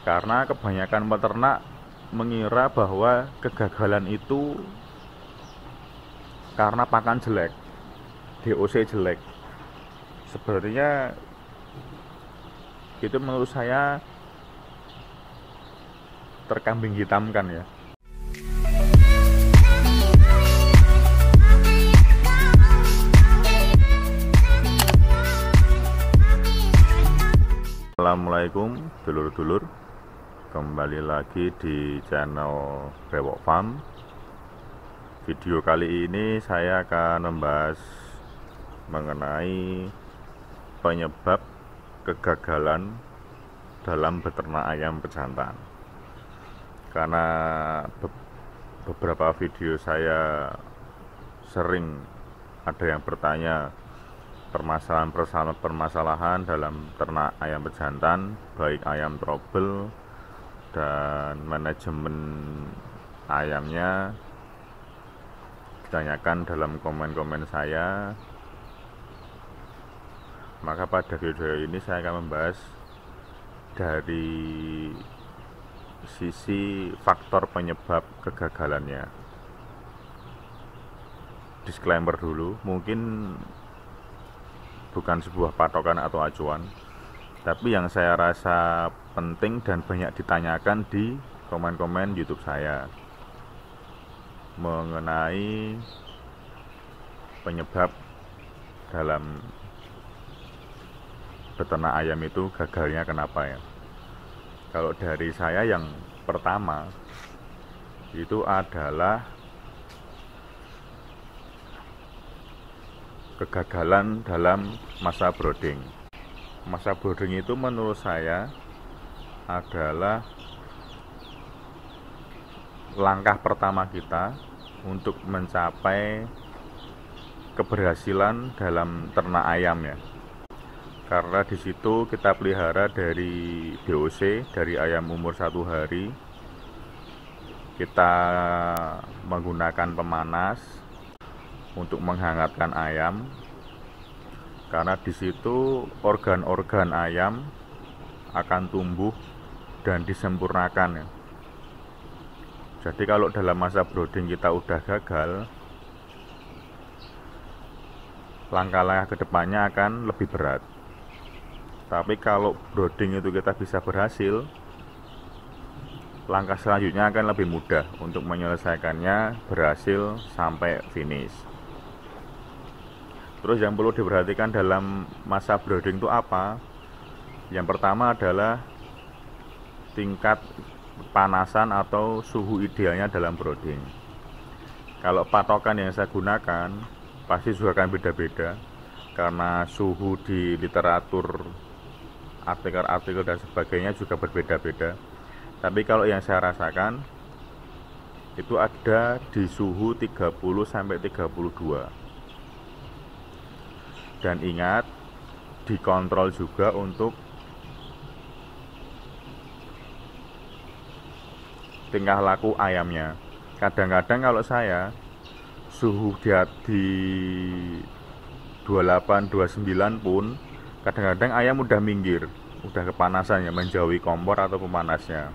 Karena kebanyakan peternak mengira bahwa kegagalan itu karena pakan jelek, DOC jelek. Sebenarnya itu menurut saya terkambing hitamkan ya. Assalamualaikum dulur-dulur, kembali lagi di channel Brewok Farm. Video kali ini saya akan membahas mengenai penyebab kegagalan dalam beternak ayam pejantan. Karena beberapa video saya sering ada yang bertanya permasalahan dalam ternak ayam pejantan, baik ayam trouble dan manajemen ayamnya, ditanyakan dalam komen-komen saya. Maka pada video ini saya akan membahas dari sisi faktor penyebab kegagalannya. Disclaimer dulu, mungkin bukan sebuah patokan atau acuan, tapi yang saya rasa penting dan banyak ditanyakan di komen-komen YouTube saya mengenai penyebab dalam beternak ayam itu gagalnya kenapa ya. Kalau dari saya yang pertama itu adalah kegagalan dalam masa brooding. Masa brooding itu menurut saya adalah langkah pertama kita untuk mencapai keberhasilan dalam ternak ayam ya. Karena di situ kita pelihara dari DOC, dari ayam umur 1 hari. Kita menggunakan pemanas untuk menghangatkan ayam, karena di situ organ-organ ayam akan tumbuh dan disempurnakan ya. Jadi kalau dalam masa brooding kita udah gagal, langkah-langkah kedepannya akan lebih berat. Tapi kalau brooding itu kita bisa berhasil, langkah selanjutnya akan lebih mudah untuk menyelesaikannya berhasil sampai finish. Terus yang perlu diperhatikan dalam masa brooding itu apa? Yang pertama adalah tingkat panasan atau suhu idealnya dalam brooding. Kalau patokan yang saya gunakan pasti juga akan beda-beda, karena suhu di literatur, artikel-artikel dan sebagainya juga berbeda-beda. Tapi kalau yang saya rasakan itu ada di suhu 30 sampai 32. Dan ingat, dikontrol juga untuk tingkah laku ayamnya. Kadang-kadang kalau saya suhu di 28, 29 pun kadang-kadang ayam udah minggir, udah kepanasan ya, menjauhi kompor atau pemanasnya.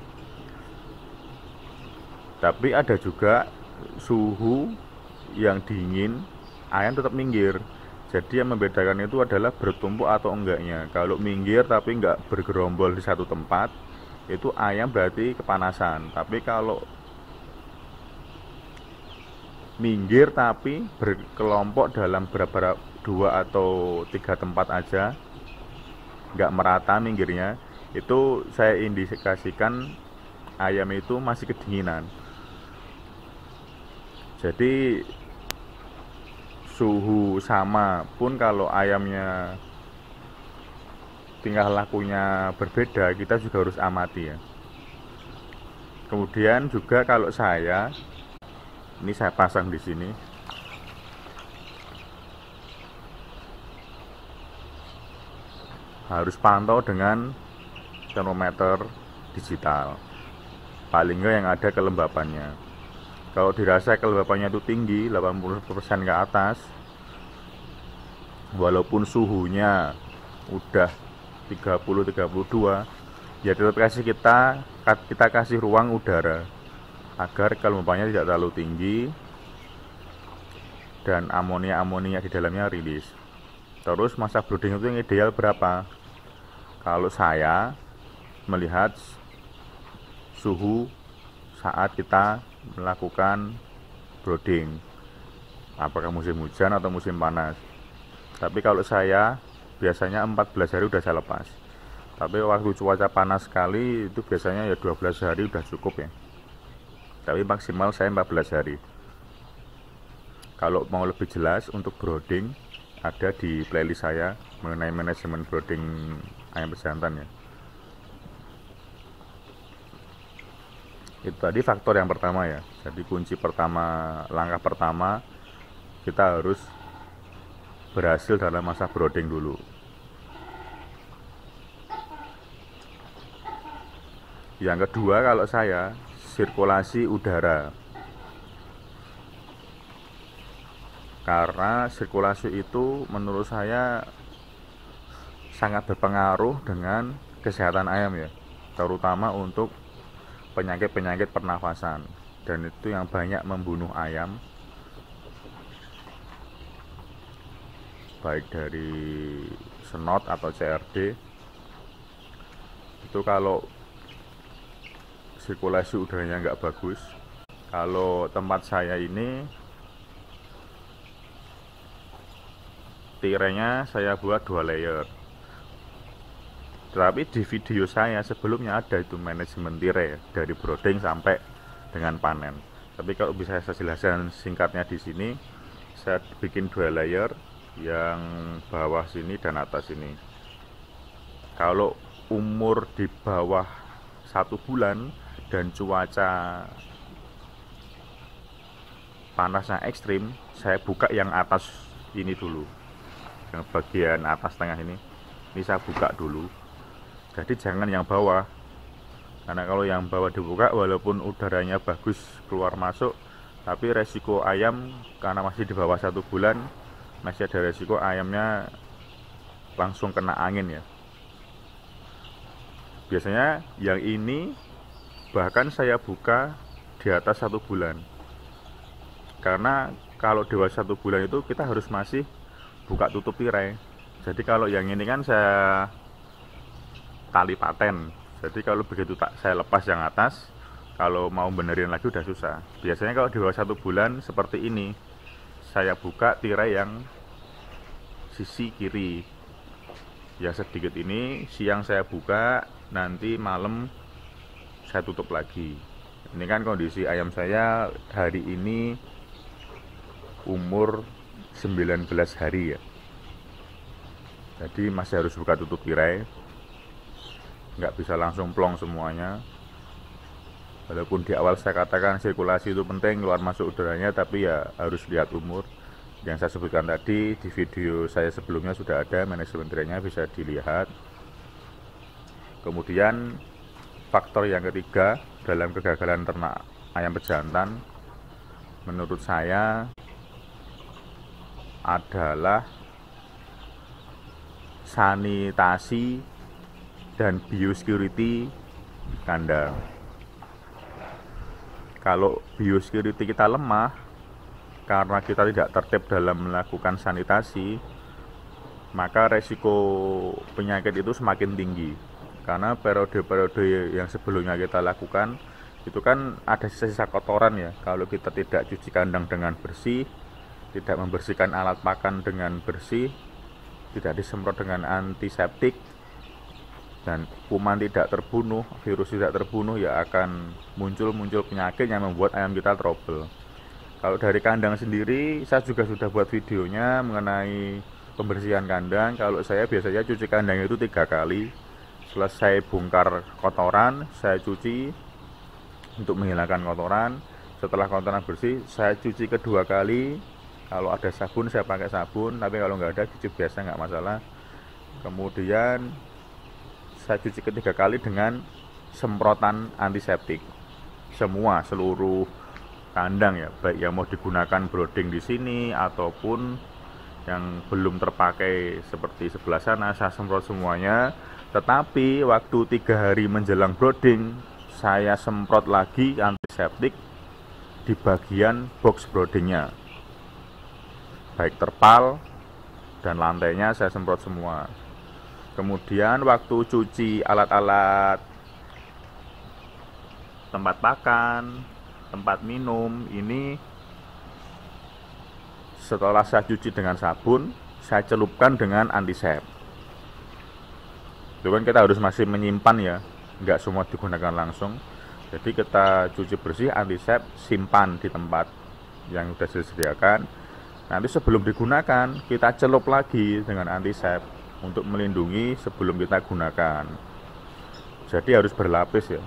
Tapi ada juga suhu yang dingin, ayam tetap minggir. Jadi yang membedakan itu adalah bertumpuk atau enggaknya. Kalau minggir tapi enggak bergerombol di satu tempat, itu ayam berarti kepanasan. Tapi kalau minggir tapi berkelompok dalam beberapa 2 atau 3 tempat aja, enggak merata minggirnya, itu saya indikasikan ayam itu masih kedinginan. Jadi suhu sama pun kalau ayamnya tingkah lakunya berbeda, kita juga harus amati ya. Kemudian juga kalau ini saya pasang di sini, harus pantau dengan termometer digital, paling enggak yang ada kelembapannya. Kalau dirasa kelembapannya itu tinggi, 80% ke atas, walaupun suhunya udah 30-32, ya tetap kita kasih ruang udara agar kelembapannya tidak terlalu tinggi dan amonia di dalamnya rilis. Terus masa brooding itu yang ideal berapa? Kalau saya melihat suhu saat kita melakukan brooding, apakah musim hujan atau musim panas. Tapi kalau saya biasanya 14 hari udah saya lepas. Tapi waktu cuaca panas sekali itu biasanya ya 12 hari udah cukup ya. Tapi maksimal saya 14 hari. Kalau mau lebih jelas untuk brooding, ada di playlist saya mengenai manajemen brooding ayam pejantan ya. Itu tadi faktor yang pertama ya. Jadi kunci pertama, langkah pertama, kita harus berhasil dalam masa brooding dulu. Yang kedua, kalau saya sirkulasi udara, karena sirkulasi itu menurut saya sangat berpengaruh dengan kesehatan ayam ya, terutama untuk penyakit-penyakit pernafasan, dan itu yang banyak membunuh ayam, baik dari snot atau CRD. Itu kalau sirkulasi udaranya nggak bagus. Kalau tempat saya ini tirainya saya buat 2 layer, tapi di video saya sebelumnya ada itu manajemen tirai dari brooding sampai dengan panen. Tapi kalau bisa saya jelaskan singkatnya di sini, saya bikin 2 layer, yang bawah sini dan atas ini. Kalau umur di bawah 1 bulan dan cuaca panasnya ekstrim, saya buka yang atas ini dulu, yang bagian atas tengah ini saya buka dulu. Jadi jangan yang bawah, karena kalau yang bawah dibuka walaupun udaranya bagus keluar masuk, tapi resiko ayam karena masih di bawah 1 bulan, masih ada resiko ayamnya langsung kena angin ya. Biasanya yang ini bahkan saya buka di atas 1 bulan, karena kalau di bawah 1 bulan itu kita harus masih buka tutup tirai. Jadi kalau yang ini kan saya tali paten, jadi kalau begitu saya lepas yang atas, kalau mau benerin lagi udah susah. Biasanya kalau di bawah 1 bulan seperti ini, saya buka tirai yang sisi kiri ya, sedikit ini siang saya buka, nanti malam saya tutup lagi. Ini kan kondisi ayam saya hari ini umur 19 hari ya, jadi masih harus buka tutup tirai, nggak bisa langsung plong semuanya. Walaupun di awal saya katakan sirkulasi itu penting, keluar masuk udaranya, tapi ya harus lihat umur. Yang saya sebutkan tadi di video saya sebelumnya sudah ada manajemen tirainya, bisa dilihat. Kemudian faktor yang ketiga dalam kegagalan ternak ayam pejantan menurut saya adalah sanitasi dan biosecurity kandang. Kalau biosecurity kita lemah karena kita tidak tertib dalam melakukan sanitasi, maka resiko penyakit itu semakin tinggi. Karena periode-periode yang sebelumnya kita lakukan itu kan ada sisa-sisa kotoran ya. Kalau kita tidak cuci kandang dengan bersih, tidak membersihkan alat pakan dengan bersih, tidak disemprot dengan antiseptik, dan kuman tidak terbunuh, virus tidak terbunuh, ya akan muncul penyakit yang membuat ayam kita trouble. Kalau dari kandang sendiri, saya juga sudah buat videonya mengenai pembersihan kandang. Kalau saya biasanya cuci kandang itu 3 kali. Selesai bongkar kotoran, saya cuci untuk menghilangkan kotoran. Setelah kotoran bersih, saya cuci kedua kali. Kalau ada sabun, saya pakai sabun, tapi kalau nggak ada, cuci biasa nggak masalah. Kemudian saya cuci ketiga kali dengan semprotan antiseptik seluruh kandang ya, baik yang mau digunakan brooding di sini ataupun yang belum terpakai seperti sebelah sana, saya semprot semuanya Tetapi waktu 3 hari menjelang brooding, saya semprot lagi antiseptik di bagian box broodingnya, baik terpal dan lantainya saya semprot semua. Kemudian waktu cuci alat-alat tempat makan, tempat minum, ini setelah saya cuci dengan sabun, saya celupkan dengan antisep. Itu kan kita harus masih menyimpan ya, nggak semua digunakan langsung. Jadi kita cuci bersih, antisep, simpan di tempat yang sudah disediakan. Nanti sebelum digunakan, kita celup lagi dengan antisep untuk melindungi sebelum kita gunakan. Jadi harus berlapis ya.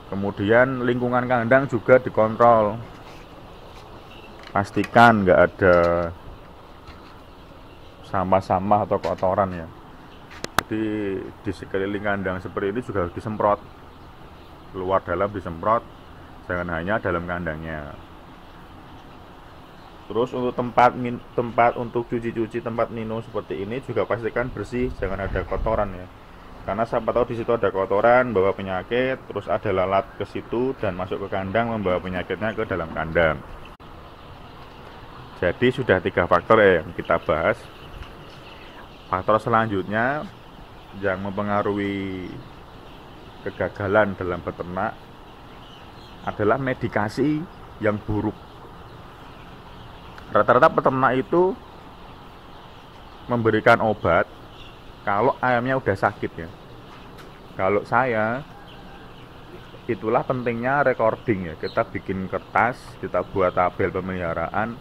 Kemudian lingkungan kandang juga dikontrol. Pastikan nggak ada sampah-sampah atau kotoran ya. Jadi di sekeliling kandang seperti ini juga harus disemprot. Luar dalam disemprot, jangan hanya dalam kandangnya. Terus untuk tempat untuk cuci-cuci, tempat minum seperti ini juga pastikan bersih, jangan ada kotoran ya. Karena siapa tahu di situ ada kotoran, bawa penyakit, terus ada lalat ke situ dan masuk ke kandang membawa penyakitnya ke dalam kandang. Jadi sudah 3 faktor yang kita bahas. Faktor selanjutnya yang mempengaruhi kegagalan dalam beternak adalah medikasi yang buruk. Rata-rata peternak itu memberikan obat kalau ayamnya udah sakit ya. Kalau saya, itulah pentingnya recording ya. Kita bikin kertas, kita buat tabel pemeliharaan,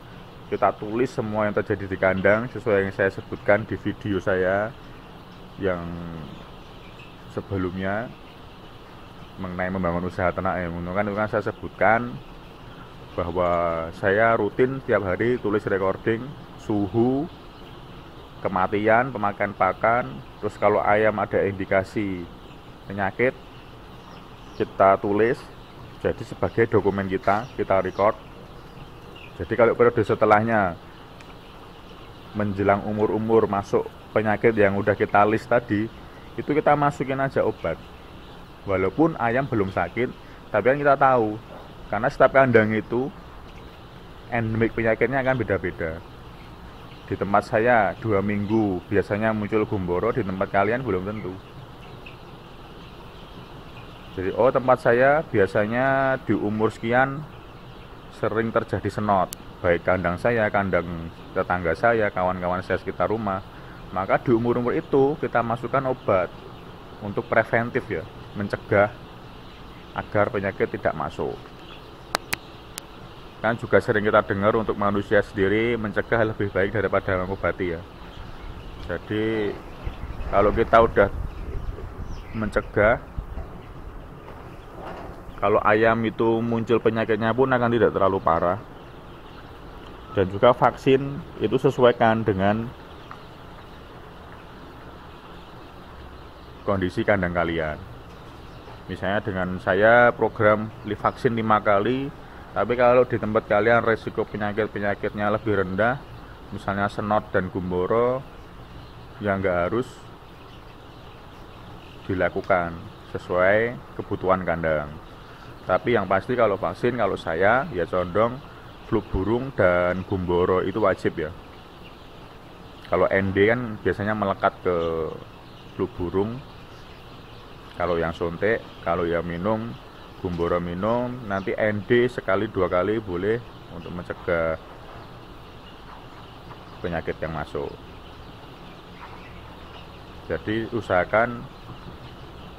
kita tulis semua yang terjadi di kandang sesuai yang saya sebutkan di video saya yang sebelumnya mengenai membangun usaha ternak ayam. Itu kan saya sebutkan bahwa saya rutin tiap hari tulis recording suhu, kematian, pemakaian pakan, terus kalau ayam ada indikasi penyakit kita tulis jadi sebagai dokumen kita record. Jadi kalau periode setelahnya menjelang umur masuk penyakit yang udah kita list tadi, itu kita masukin aja obat. Walaupun ayam belum sakit, tapi kan kita tahu karena setiap kandang itu endemik penyakitnya akan beda-beda. Di tempat saya 2 minggu biasanya muncul gumboro, di tempat kalian belum tentu. Jadi tempat saya biasanya di umur sekian sering terjadi senot, baik kandang saya, kandang tetangga saya, kawan-kawan saya sekitar rumah. Maka di umur itu kita masukkan obat untuk preventif ya, mencegah agar penyakit tidak masuk. Kan juga sering kita dengar untuk manusia sendiri mencegah lebih baik daripada mengobati ya. Jadi kalau kita udah mencegah, kalau ayam itu muncul penyakitnya pun akan tidak terlalu parah. Dan juga vaksin itu sesuaikan dengan kondisi kandang kalian. Misalnya dengan saya program vaksin 5 kali, tapi kalau di tempat kalian resiko penyakitnya lebih rendah, misalnya senot dan gumboro, yang nggak harus dilakukan sesuai kebutuhan kandang. Tapi yang pasti kalau vaksin, kalau saya ya condong flu burung dan gumboro itu wajib ya. Kalau ND kan biasanya melekat ke flu burung. Kalau yang suntik, kalau yang minum, gumboro minum, nanti ND sekali 2 kali boleh untuk mencegah penyakit yang masuk. Jadi usahakan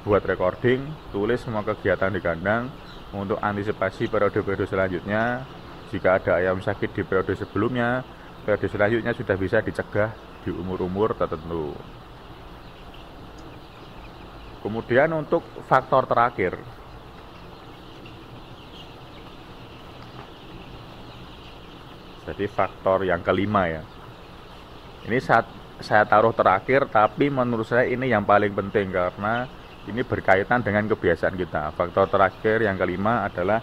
buat recording, tulis semua kegiatan di kandang untuk antisipasi periode-periode selanjutnya. Jika ada ayam sakit di periode sebelumnya, periode selanjutnya sudah bisa dicegah di umur-umur tertentu. Kemudian untuk faktor terakhir, jadi faktor yang kelima ya. Ini saya taruh terakhir, tapi menurut saya ini yang paling penting karena ini berkaitan dengan kebiasaan kita. Faktor terakhir yang kelima adalah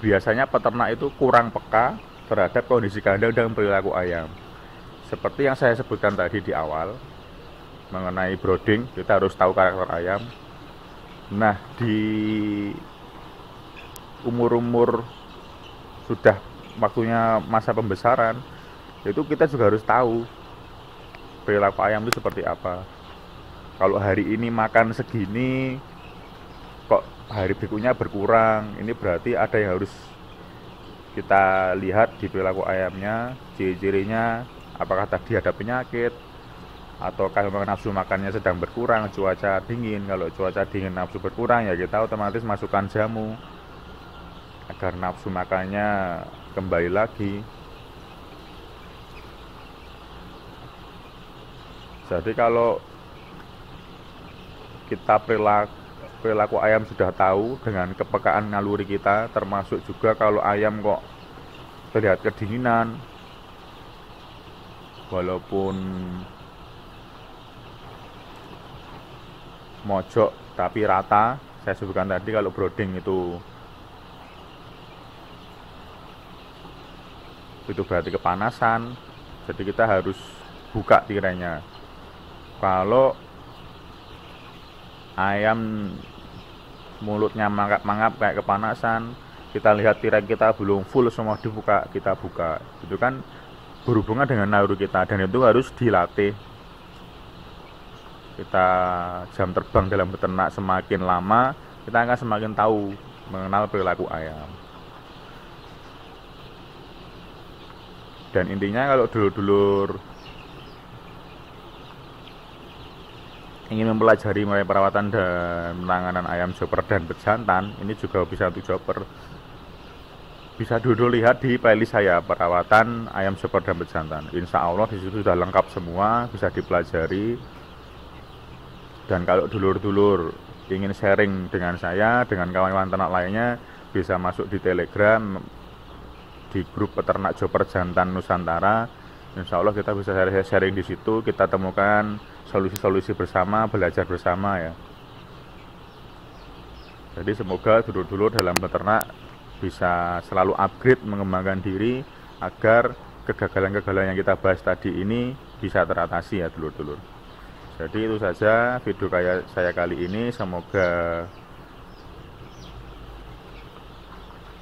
biasanya peternak itu kurang peka terhadap kondisi kandang dan perilaku ayam. Seperti yang saya sebutkan tadi di awal, mengenai brooding, kita harus tahu karakter ayam. Nah, di umur-umur sudah waktunya masa pembesaran, itu kita juga harus tahu perilaku ayam itu seperti apa. Kalau hari ini makan segini, kok hari berikutnya berkurang, ini berarti ada yang harus kita lihat di perilaku ayamnya, ciri-cirinya, apakah tadi ada penyakit, atau kalau nafsu makannya sedang berkurang, cuaca dingin. Kalau cuaca dingin nafsu berkurang, ya kita otomatis masukkan jamu agar nafsu makannya kembali lagi. Jadi kalau kita perilaku ayam sudah tahu dengan kepekaan naluri kita, termasuk juga kalau ayam kok terlihat kedinginan, walaupun mojok tapi rata, saya sebutkan tadi kalau brooding itu berarti kepanasan, jadi kita harus buka tirainya. Kalau ayam mulutnya mangap-mangap kayak kepanasan, kita lihat tirai kita belum full semua dibuka, kita buka. Itu kan berhubungan dengan naluri kita, dan itu harus dilatih. Kita jam terbang dalam beternak semakin lama, kita akan semakin tahu mengenal perilaku ayam. Dan intinya kalau dulur-dulur ingin mempelajari mulai perawatan dan penanganan ayam chopper dan bejantan, ini juga bisa untuk chopper. Bisa dulu lihat di playlist saya perawatan ayam chopper dan bejantan. Insya Allah di situ sudah lengkap semua, bisa dipelajari. Dan kalau dulur-dulur ingin sharing dengan saya, dengan kawan-kawan ternak lainnya, bisa masuk di Telegram, di grup peternak chopper jantan Nusantara. Insya Allah kita bisa sharing di situ, kita temukan solusi-solusi bersama, belajar bersama ya. Jadi semoga dulur-dulur dalam peternak bisa selalu upgrade, mengembangkan diri, agar kegagalan-kegagalan yang kita bahas tadi ini bisa teratasi ya dulur-dulur. Jadi itu saja video saya kali ini, semoga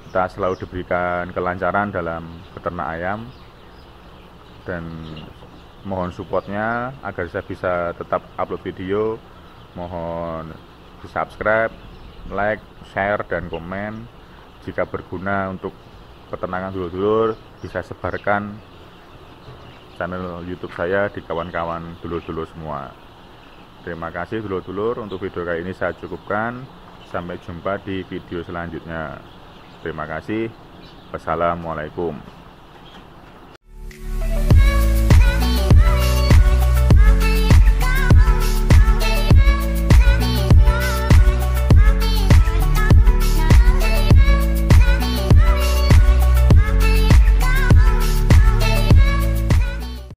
kita selalu diberikan kelancaran dalam peternak ayam, dan mohon supportnya agar saya bisa tetap upload video. Mohon di subscribe, like, share, dan komen. Jika berguna untuk peternakan dulur-dulur, bisa sebarkan channel YouTube saya di kawan-kawan dulur-dulur semua. Terima kasih dulur-dulur, untuk video kali ini saya cukupkan. Sampai jumpa di video selanjutnya. Terima kasih. Wassalamualaikum.